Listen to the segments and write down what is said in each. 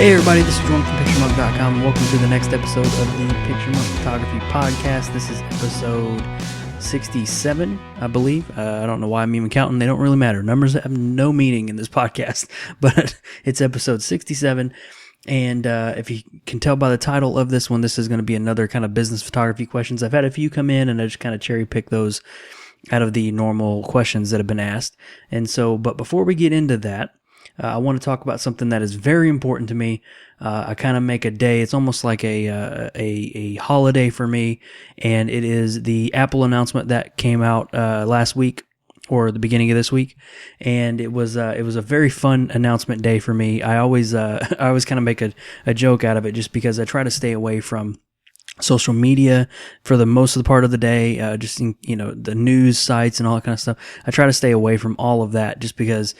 Hey everybody, this is Jordan from PictureMonk.com, and welcome to the next episode of the PictureMonk Photography Podcast. This is episode 67, I believe. I don't know why I'm even counting. They don't really matter. Numbers have no meaning in this podcast, but it's episode 67. And if you can tell by the title of this one, this is going to be another kind of business photography questions. I've had a few come in, and I just kind of cherry pick those out of the normal questions that have been asked. And so, but before we get into that, I want to talk about something that is very important to me. I kind of make a day. It's almost like a holiday for me, and it is the Apple announcement that came out last week or the beginning of this week, and it was a very fun announcement day for me. I always kind of make a joke out of it just because I try to stay away from social media for the most of the part of the day, just the news sites and all that kind of stuff. I try to stay away from all of that just because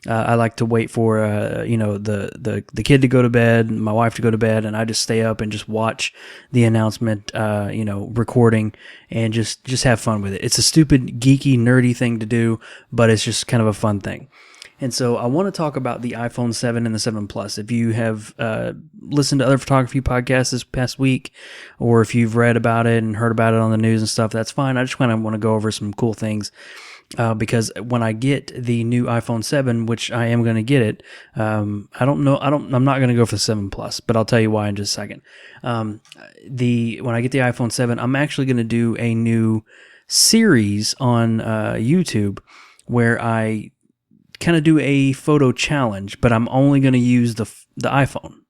I like to wait for the kid to go to bed, my wife to go to bed, and I just stay up and just watch the announcement, recording, and just have fun with it. It's a stupid, geeky, nerdy thing to do, but it's just kind of a fun thing. And so I want to talk about the iPhone 7 and the 7 Plus. If you have listened to other photography podcasts this past week, or if you've read about it and heard about it on the news and stuff, that's fine. I just kind of want to go over some cool things. Because when I get the new iPhone 7, which I am going to get it, I'm not going to go for the 7 Plus, but I'll tell you why in just a second. When I get the iPhone 7, I'm actually going to do a new series on YouTube where I kind of do a photo challenge, but I'm only going to use the iPhone.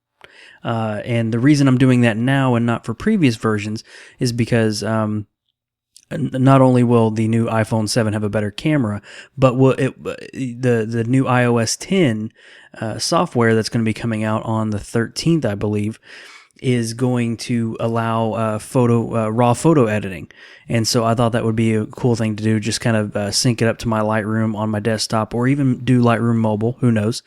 And the reason I'm doing that now and not for previous versions is because not only will the new iPhone 7 have a better camera, but the new iOS 10 software that's going to be coming out on the 13th, I believe, is going to allow raw photo editing. And so I thought that would be a cool thing to do, just kind of sync it up to my Lightroom on my desktop, or even do Lightroom mobile, who knows,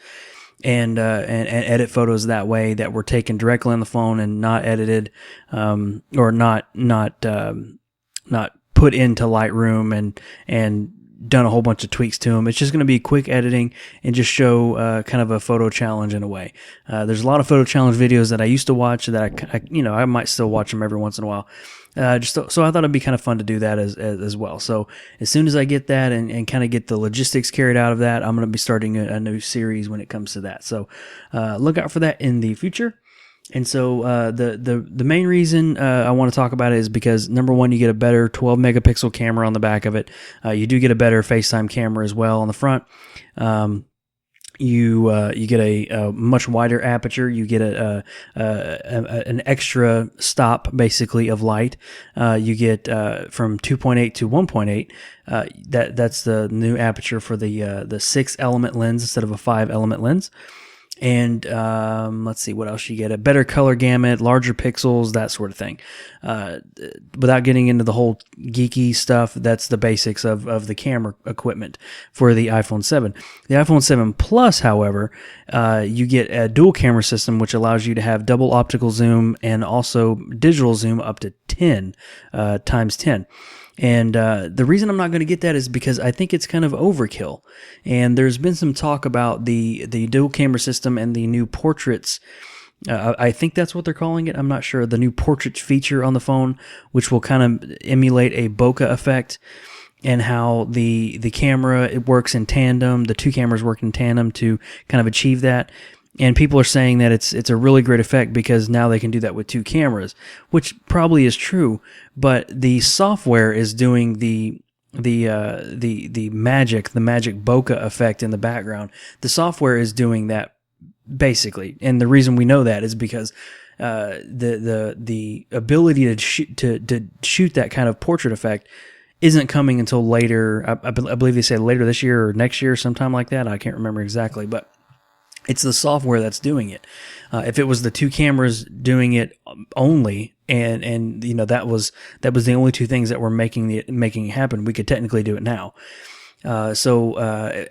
and edit photos that way that were taken directly on the phone and not edited, or not put into Lightroom and done a whole bunch of tweaks to them. It's just going to be quick editing and just show kind of a photo challenge in a way. There's a lot of photo challenge videos that I used to watch that I might still watch them every once in a while. So I thought it'd be kind of fun to do that as well. So as soon as I get that and kind of get the logistics carried out of that, I'm going to be starting a new series when it comes to that. So look out for that in the future. And so the main reason I want to talk about it is because, number one, you get a better 12 megapixel camera on the back of it. You do get a better FaceTime camera as well on the front. You get a much wider aperture. You get an extra stop, basically, of light. You get from 2.8 to 1.8. That's the new aperture for the 6-element lens instead of a 5-element lens. And let's see what else you get. A better color gamut, larger pixels, that sort of thing. Without getting into the whole geeky stuff, that's the basics of the camera equipment for the iPhone 7. The iPhone 7 Plus, however, you get a dual camera system, which allows you to have double optical zoom and also digital zoom up to 10 times 10. And the reason I'm not going to get that is because I think it's kind of overkill. And there's been some talk about the dual camera system and the new portraits. I think that's what they're calling it. I'm not sure. The new portraits feature on the phone, which will kind of emulate a bokeh effect, and how the camera, it works in tandem. The two cameras work in tandem to kind of achieve that. And people are saying that it's a really great effect because now they can do that with two cameras, which probably is true. But the software is doing the magic bokeh effect in the background. The software is doing that basically, and the reason we know that is because the ability to shoot that kind of portrait effect isn't coming until later. I believe they said later this year or next year, sometime like that. I can't remember exactly, but it's the software that's doing it. If it was the two cameras doing it only, and that was the only two things that were making it happen, we could technically do it now. So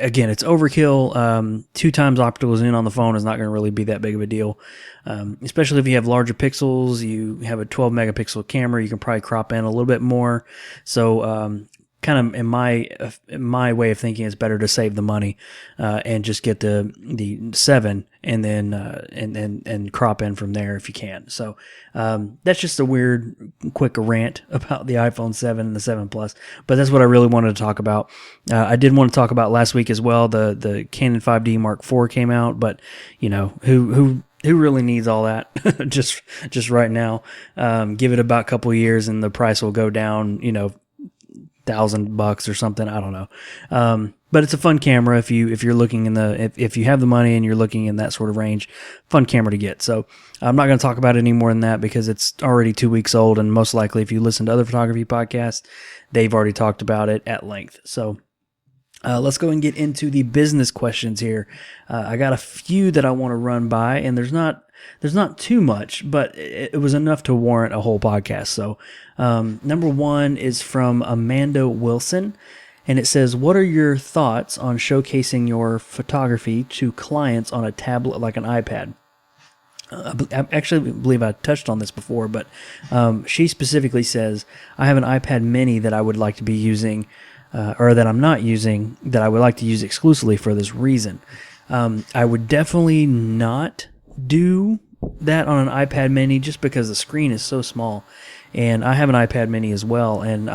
again, it's overkill. 2 times optical zoom on the phone is not going to really be that big of a deal, especially if you have larger pixels. You have a 12 megapixel camera, you can probably crop in a little bit more. So kind of in my way of thinking, it's better to save the money and just get the 7 and then and crop in from there if you can. So that's just a weird quick rant about the iPhone 7 and the 7 Plus, but that's what I really wanted to talk about. I did want to talk about last week as well. The Canon 5D Mark IV came out, but who really needs all that just right now? Give it about a couple of years and the price will go down, $1,000 or something. I don't know. But it's a fun camera if you're looking if you have the money and you're looking in that sort of range, fun camera to get. So I'm not going to talk about it any more than that because it's already 2 weeks old, and most likely if you listen to other photography podcasts, they've already talked about it at length. So let's go and get into the business questions here. I got a few that I want to run by, and there's not too much, but it was enough to warrant a whole podcast. So number one is from Amanda Wilson, and it says, what are your thoughts on showcasing your photography to clients on a tablet like an iPad? I actually believe I touched on this before, but she specifically says, I have an iPad mini that I would like to be using or that I'm not using, that I would like to use exclusively for this reason. I would definitely not do that on an iPad mini just because the screen is so small. And I have an iPad mini as well, and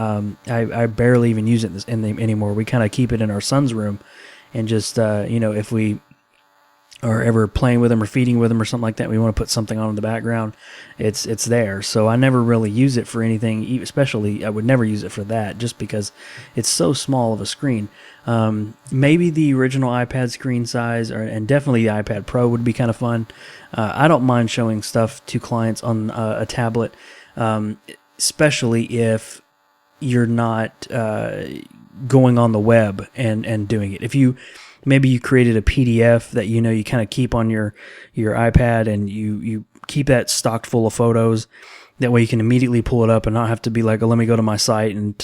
I barely even use it anymore. We kind of keep it in our son's room, and just, if we are ever playing with him or feeding with him or something like that, we want to put something on in the background, it's there. So I never really use it for anything, especially I would never use it for that just because it's so small of a screen. Maybe the original iPad screen size and definitely the iPad Pro would be kind of fun. I don't mind showing stuff to clients on a tablet, especially if you're not going on the web and doing it. If maybe you created a PDF that you kind of keep on your iPad, and you keep that stocked full of photos. That way you can immediately pull it up and not have to be like, oh, let me go to my site and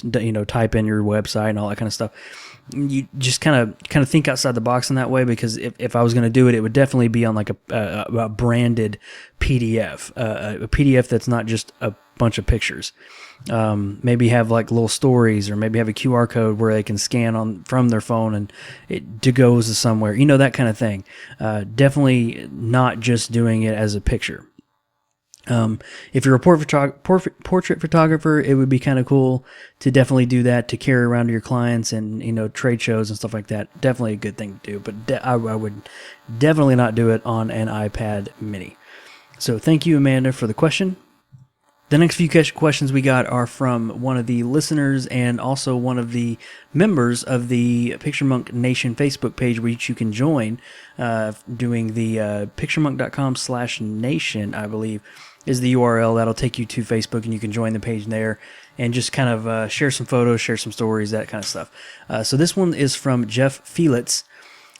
type in your website and all that kind of stuff. You just kind of think outside the box in that way, because if I was going to do it, it would definitely be on like a branded PDF, a PDF that's not just a bunch of pictures. Maybe have like little stories, or maybe have a QR code where they can scan from their phone and it goes to somewhere, that kind of thing. Definitely not just doing it as a picture. If you're a portrait photographer, it would be kind of cool to definitely do that, to carry around to your clients and, trade shows and stuff like that. Definitely a good thing to do, but I would definitely not do it on an iPad mini. So thank you, Amanda, for the question. The next few questions we got are from one of the listeners and also one of the members of the PictureMonk Nation Facebook page, which you can join doing the picturemonk.com/nation, I believe, is the URL. That'll take you to Facebook, and you can join the page there and just kind of share some photos, share some stories, that kind of stuff. So this one is from Jeff Felitz.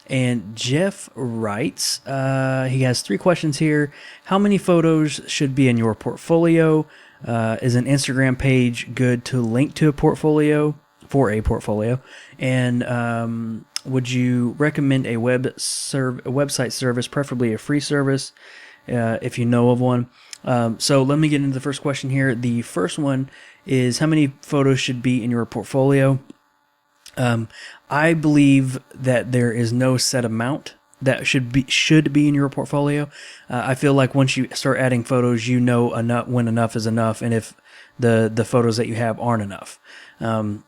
And Jeff writes, he has 3 questions here. How many photos should be in your portfolio? Is an Instagram page good to link to a portfolio, for a portfolio? And would you recommend a website service, preferably a free service, if you know of one? So let me get into the first question here. The first one is, how many photos should be in your portfolio? I believe that there is no set amount that should be in your portfolio. I feel like once you start adding photos, enough when enough is enough, and if the photos that you have aren't enough.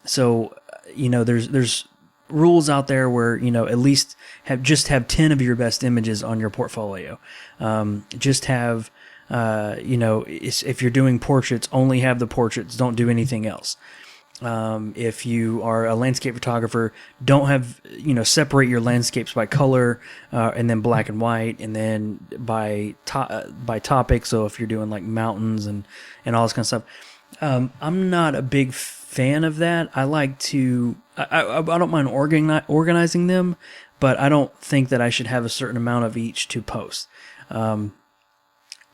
So there's rules out there where at least have 10 of your best images on your portfolio. Just have if you're doing portraits, only have the portraits. Don't do anything else. If you are a landscape photographer, don't have, separate your landscapes by color, and then black and white, and then by topic. So if you're doing like mountains and all this kind of stuff, I'm not a big fan of that. I like to, I don't mind organizing them, but I don't think that I should have a certain amount of each to post.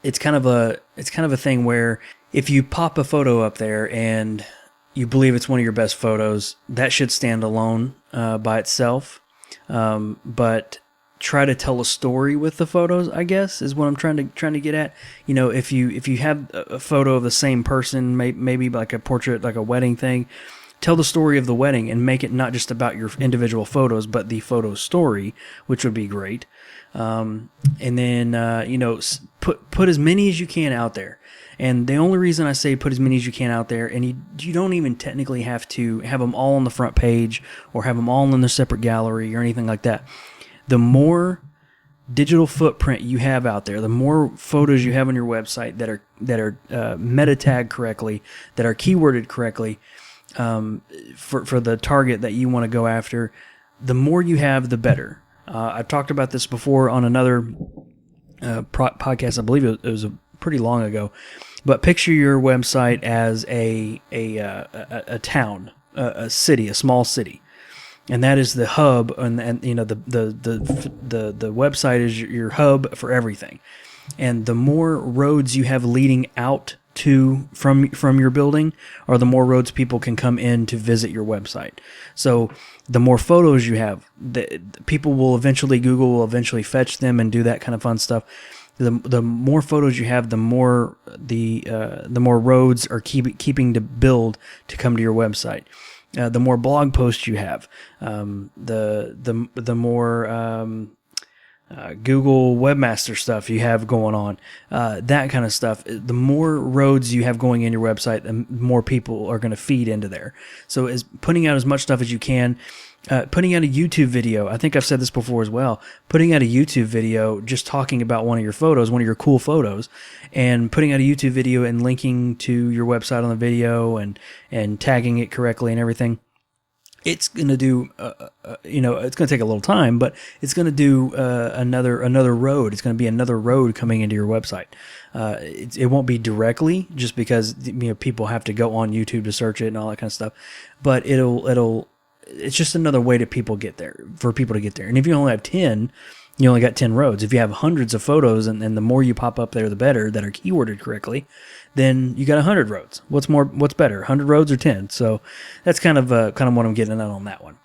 It's kind of a thing where if you pop a photo up there and you believe it's one of your best photos, that should stand alone by itself. But try to tell a story with the photos, I guess, is what I'm trying to get at. If you have a photo of the same person, maybe like a portrait, like a wedding thing, tell the story of the wedding and make it not just about your individual photos, but the photo story, which would be great. And then, put as many as you can out there. And the only reason I say put as many as you can out there, and you don't even technically have to have them all on the front page or have them all in their separate gallery or anything like that. The more digital footprint you have out there, the more photos you have on your website that are meta tagged correctly, that are keyworded correctly, for the target that you want to go after, the more you have, the better. I've talked about this before on another podcast. I believe it was pretty long ago. But picture your website as a town, a city, a small city, and that is the hub, and the website is your hub for everything. And the more roads you have leading out to from your building, or the more roads people can come in to visit your website. So the more photos you have, Google will eventually fetch them and do that kind of fun stuff. The more photos you have, the more roads are keeping to build to come to your website. The more blog posts you have, the more Google Webmaster stuff you have going on, that kind of stuff. The more roads you have going in your website, the more people are going to feed into there. So is putting out as much stuff as you can. Putting out a YouTube video, I think I've said this before as well, putting out a YouTube video just talking about one of your photos, one of your cool photos, and putting out a YouTube video and linking to your website on the video and tagging it correctly and everything. It's going to do, it's going to take a little time, but it's going to do another road. It's going to be another road coming into your website. It won't be directly, just because people have to go on YouTube to search it and all that kind of stuff. But it's just another way for people to get there. And if you only have 10, you only got 10 roads. If you have hundreds of photos, and the more you pop up there, the better, that are keyworded correctly, then you got 100 roads. What's better, 100 roads or 10? So that's kind of what I'm getting at on that one.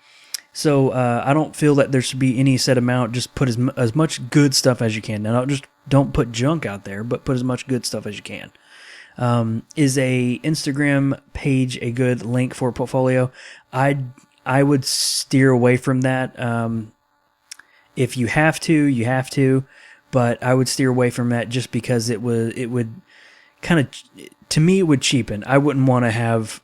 So I don't feel that there should be any set amount. Just put as much good stuff as you can. Now, don't put junk out there, but put as much good stuff as you can. Is a Instagram page a good link for a portfolio? I would steer away from that. If you have to, you have to, but I would steer away from that just because it would kind of, to me, it would cheapen. I wouldn't want to have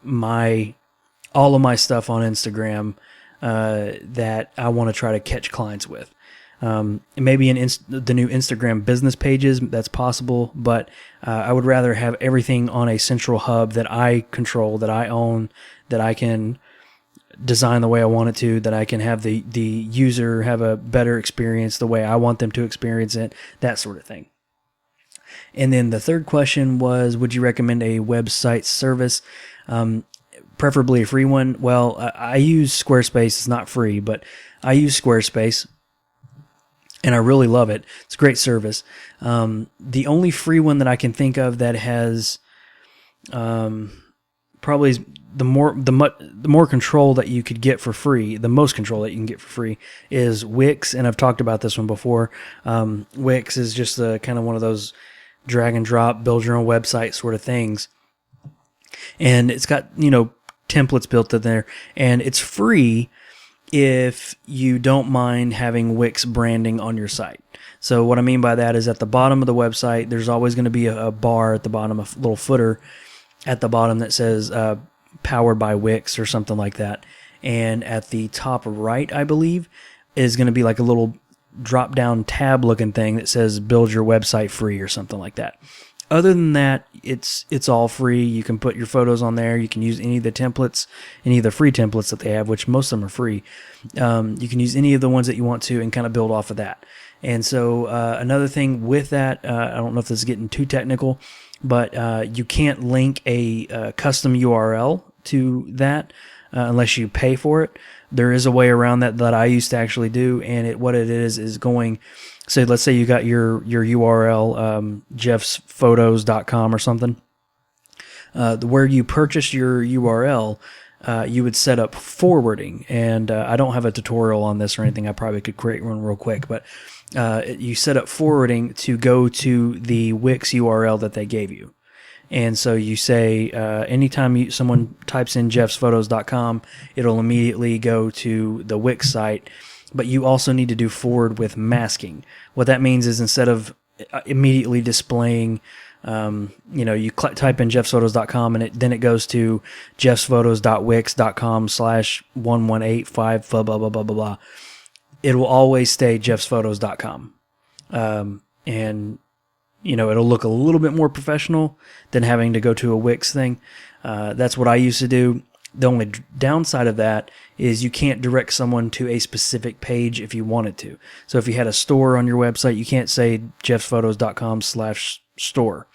all of my stuff on Instagram that I want to try to catch clients with. Maybe the new Instagram business pages, that's possible, but I would rather have everything on a central hub that I control, that I own, that I can design the way I want it to, that I can have the user have a better experience the way I want them to experience it, that sort of thing. And then the third question was, would you recommend a website service, preferably a free one? Well, I use Squarespace. It's not free, but I use Squarespace, and I really love it. It's a great service. The only free one that I can think of that has probably the more control that you could get for free, the most control that you can get for free, is Wix, and I've talked about this one before. Wix is just kind of one of those drag and drop, build your own website sort of things, and it's got templates built in there, and it's free if you don't mind having Wix branding on your site. So what I mean by that is, at the bottom of the website, there's always going to be a bar at the bottom, a little footer at the bottom that says powered by Wix or something like that. And at the top right, I believe, is going to be like a little drop down tab looking thing that says build your website free or something like that. Other than that, it's all free. You can put your photos on there. You can use any of the templates, any of the free templates that they have, which most of them are free. You can use any of the ones that you want to and kind of build off of that. And so another thing with that, I don't know if this is getting too technical, but you can't link a custom URL to that unless you pay for it. There is a way around that I used to actually do, and what it is going. So let's say you got your URL, jeffsphotos.com or something. Where you purchase your URL, you would set up forwarding. And I don't have a tutorial on this or anything. I probably could create one real quick. But you set up forwarding to go to the Wix URL that they gave you. And so you say, anytime someone types in jeffsphotos.com, it'll immediately go to the Wix site. But you also need to do forward with masking. What that means is instead of immediately displaying, you type in jeffsphotos.com and then it goes to jeffsphotos.wix.com/118.5 blah, blah, blah, blah, blah, blah. It will always stay jeffsphotos.com. And it'll look a little bit more professional than having to go to a Wix thing. That's what I used to do. The only downside of that is you can't direct someone to a specific page if you wanted to. So if you had a store on your website, you can't say jeffsphotos.com/store.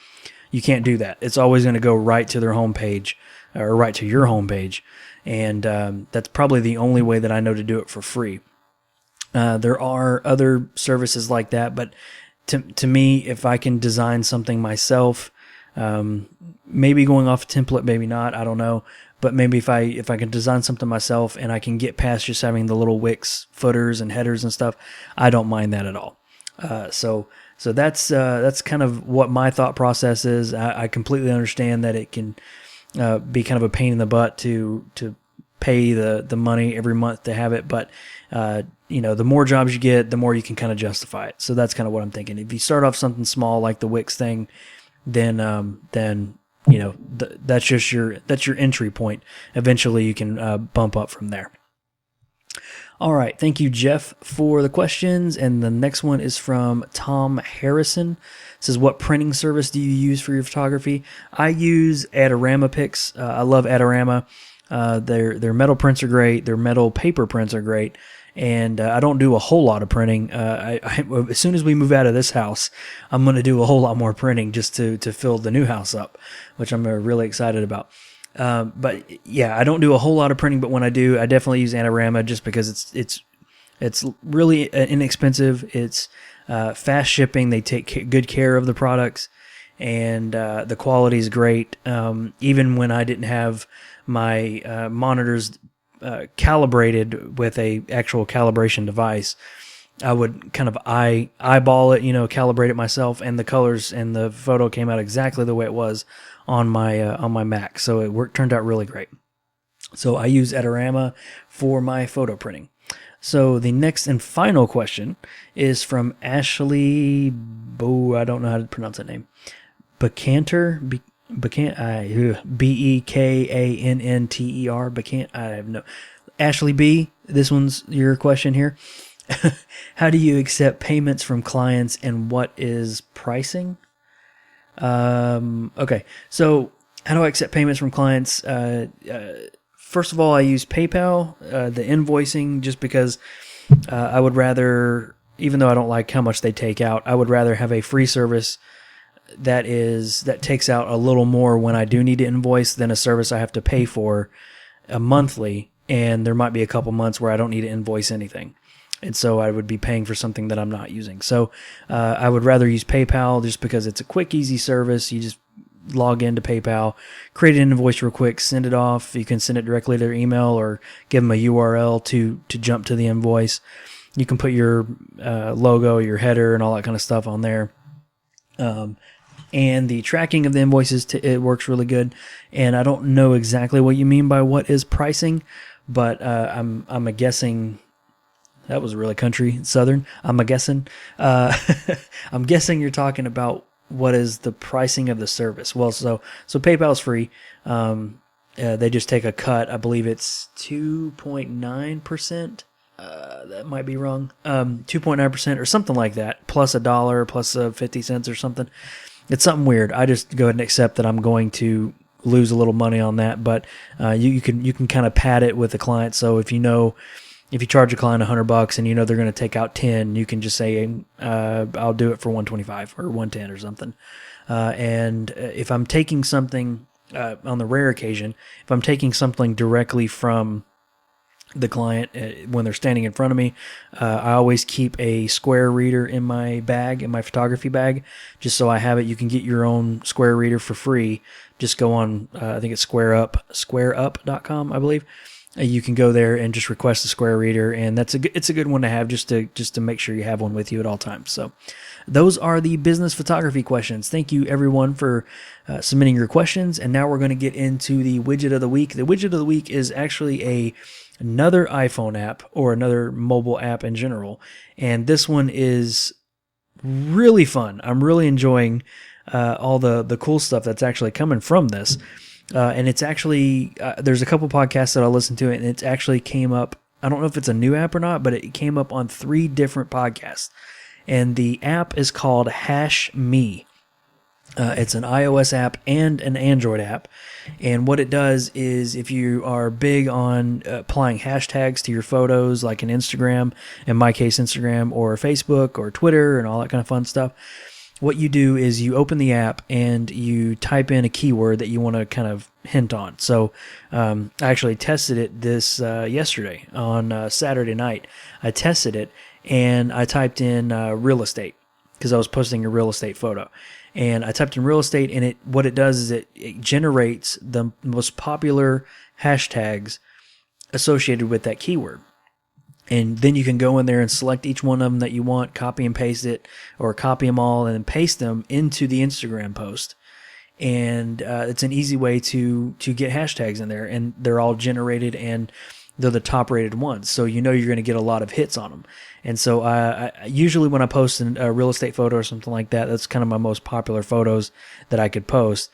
You can't do that. It's always going to go right to their homepage or right to your homepage. And that's probably the only way that I know to do it for free. There are other services like that, but to me, if I can design something myself, maybe going off a template, maybe not, I don't know. But maybe if I can design something myself and I can get past just having the little Wix footers and headers and stuff, I don't mind that at all. So that's kind of what my thought process is. I completely understand that it can be kind of a pain in the butt to pay the money every month to have it, but the more jobs you get, the more you can kind of justify it. So that's kind of what I'm thinking. If you start off something small like the Wix thing, then that's your entry point. Eventually you can bump up from there. All right. Thank you, Jeff, for the questions. And the next one is from Tom Harrison. It says, what printing service do you use for your photography? I use Adorama Pics. I love Adorama. Their metal prints are great. Their metal paper prints are great. And I don't do a whole lot of printing. As soon as we move out of this house, I'm going to do a whole lot more printing just to fill the new house up, which I'm really excited about. But yeah, I don't do a whole lot of printing, but when I do, I definitely use Adorama just because it's really inexpensive. It's fast shipping. They take good care of the products, and the quality is great. Even when I didn't have my monitors calibrated with a actual calibration device, I would kind of eyeball it, calibrate it myself, and the colors and the photo came out exactly the way it was on my Mac. So it turned out really great. So I use Adorama for my photo printing. So the next and final question is from Ashley I don't know how to pronounce that name. Bekanter. Bekanter. I have no. Ashley B, this one's your question here. How do you accept payments from clients and what is pricing? Okay, so how do I accept payments from clients? First of all, I use PayPal, the invoicing, just because I would rather, even though I don't like how much they take out, I would rather have a free service that takes out a little more when I do need to invoice than a service I have to pay for monthly, and there might be a couple months where I don't need to invoice anything. And so I would be paying for something that I'm not using. So I would rather use PayPal just because it's a quick, easy service. You just log into PayPal, create an invoice real quick, send it off. You can send it directly to their email or give them a URL to jump to the invoice. You can put your logo, your header, and all that kind of stuff on there. And the tracking of the invoices, it works really good. And I don't know exactly what you mean by what is pricing, but I'm a guessing. That was really country southern. I'm guessing you're talking about what is the pricing of the service. Well, so PayPal's free. They just take a cut. I believe it's 2.9%. That might be wrong. 2.9% or something like that, plus $1, plus 50 cents or something. It's something weird. I just go ahead and accept that I'm going to lose a little money on that, but you can kind of pad it with the client. So if you charge a client $100 and they're going to take out 10, you can just say, I'll do it for 125 or 110 or something. And if I'm taking something, on the rare occasion, if I'm taking something directly from the client when they're standing in front of me, I always keep a square reader in my bag, in my photography bag, just so I have it. You can get your own square reader for free. Just go on, I think it's squareup.com, I believe. you can go there and just request a Square Reader, and it's a good one to have just to make sure you have one with you at all times. So those are the business photography questions. Thank you everyone for submitting your questions, and now we're going to get into the widget of the week. The widget of the week is actually another iPhone app or another mobile app in general, and this one is really fun. I'm really enjoying all the cool stuff that's actually coming from this. And it's actually, there's a couple podcasts that I listened to, and it's actually came up, I don't know if it's a new app or not, but it came up on 3 different podcasts. And the app is called HashMe. It's an iOS app and an Android app. And what it does is, if you are big on applying hashtags to your photos, like in Instagram, in my case Instagram, or Facebook, or Twitter, and all that kind of fun stuff, what you do is you open the app and you type in a keyword that you want to kind of hint on. So I actually tested it this yesterday on Saturday night. I tested it and I typed in real estate because I was posting a real estate photo. And I typed in real estate, and what it does is it generates the most popular hashtags associated with that keyword. And then you can go in there and select each one of them that you want, copy and paste it, or copy them all and then paste them into the Instagram post. And it's an easy way to get hashtags in there, and they're all generated, and they're the top rated ones. So you know you're going to get a lot of hits on them. And so I usually when I post a real estate photo or something like that, that's kind of my most popular photos that I could post.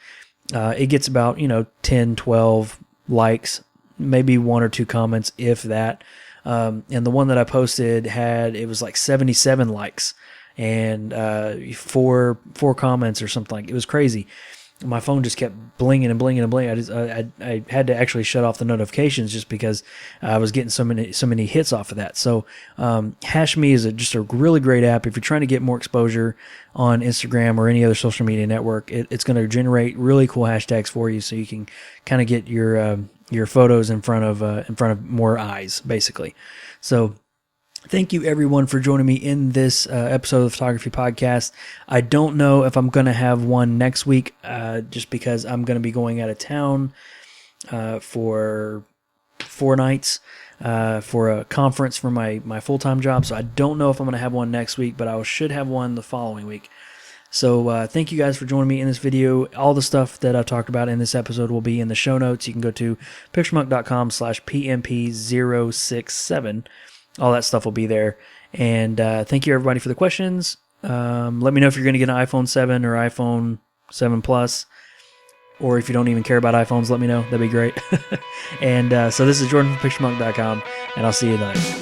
It gets about 10, 12 likes, maybe 1 or 2 comments, if that. And the one that I posted it was like 77 likes and 4 comments or something like. It was crazy. My phone just kept blinging and blinging and blinging. I had to actually shut off the notifications just because I was getting so many hits off of that. So HashMe is just a really great app if you're trying to get more exposure on Instagram or any other social media network. It's going to generate really cool hashtags for you, so you can kind of get your photos in front of more eyes, basically. So thank you everyone for joining me in this episode of the Photography Podcast. I don't know if I'm going to have one next week, just because I'm going to be going out of town for 4 nights for a conference for my full-time job. So I don't know if I'm going to have one next week, but I should have one the following week. So thank you guys for joining me in this video. All the stuff that I talked about in this episode will be in the show notes. You can go to PictureMonk.com/PMP067. All that stuff will be there. And thank you, everybody, for the questions. Let me know if you're going to get an iPhone 7 or iPhone 7 Plus. Or if you don't even care about iPhones, let me know. That'd be great. And so this is Jordan from PictureMonk.com, and I'll see you later.